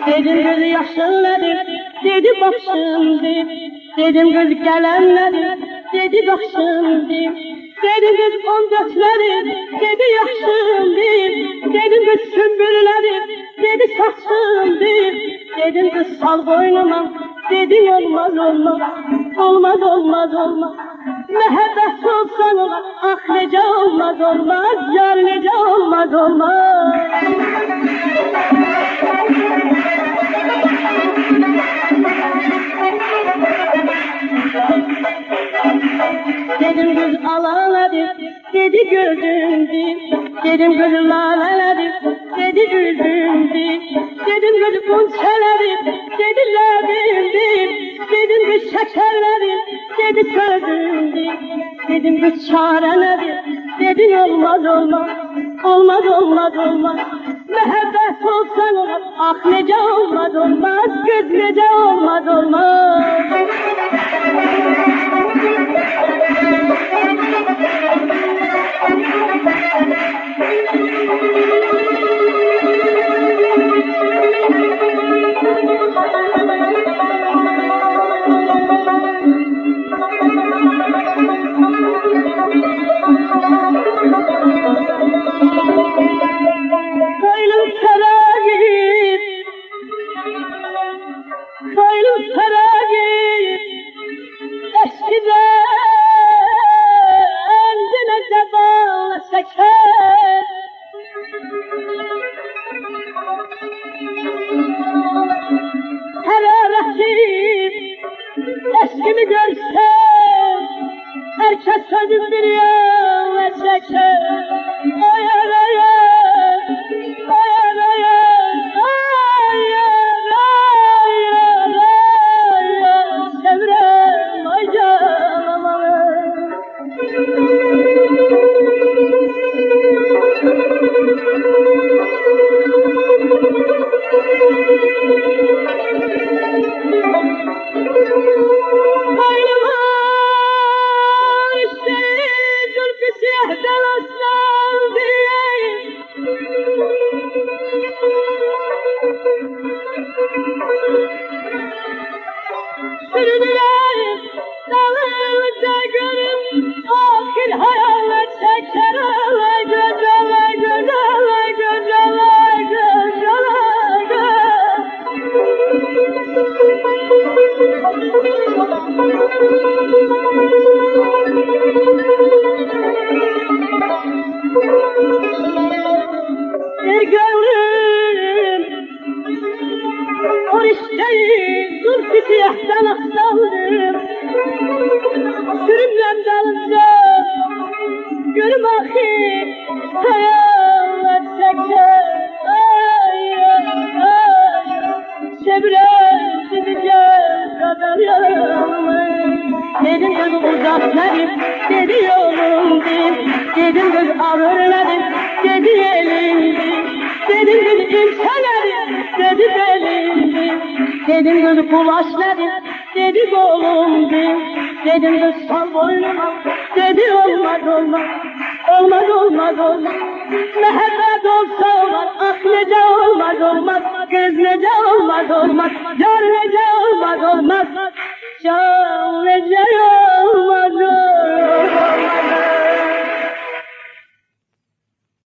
Dedim gözü yaşlıdır, dedi bak şimdi. Dedim göz gelenleri, dedi bak şimdi. Dedim göz 14'leri, dedi yaşlıdır. Dedim göz sümbürleri, dedi saçımdır. Dedim göz sal boynuma, dedi olmaz olmaz. Olmaz olmaz olmaz. Mehabbet olsan olar, ah nece olmaz olmaz. Yar nece olmaz olmaz. Dedim göz alaladı, dedi gözümdü. Dedim göz laladı, dedi gözümdü. Dedim göz bunçaladı, dedi labimdi. Dedim göz şekerleri, dedi sözümdü. Dedim göz çareladı, dedi olmaz olmaz. Olmaz olmaz olmaz. Mehabbet olsan olmaz, ah nece olmaz olmaz. Göz nece olmaz olmaz. Soylum sarayı eskiden denize bağlı şeker. Hararetim eskimi görsem herkes sözüm bir yol çeker. Ayar ayar, ayar ayar, ayar ayar, ayar sevrem ay canım aman. Sürünürler dağlarda görün ahir hayaller çeker alay göz alay göz alay göz alay göz alay gönlüm o işteyi zülfü siyahtan aksaldım. Sürümlem dalınca görüm ahir hayaller çeker. Ay ay ay sevrem gideceğim kadar yanım. Dedim göz uzaklarım, dedi yolumdu. Dedim göz ağırlarım, dedi elimdi. Dedim göz imkanlarım, dedi belimdi. Dedim göz kulaçlarım, dedi kolumdu. Dedim göz sal boynuma, dedi olmaz olmaz. Olmaz olmaz olmaz. Mehabbet olsa olmaz, ah nece olmaz olmaz. Göz nece olmaz olmaz, yar nece olmaz olmaz. Can nece olmaz.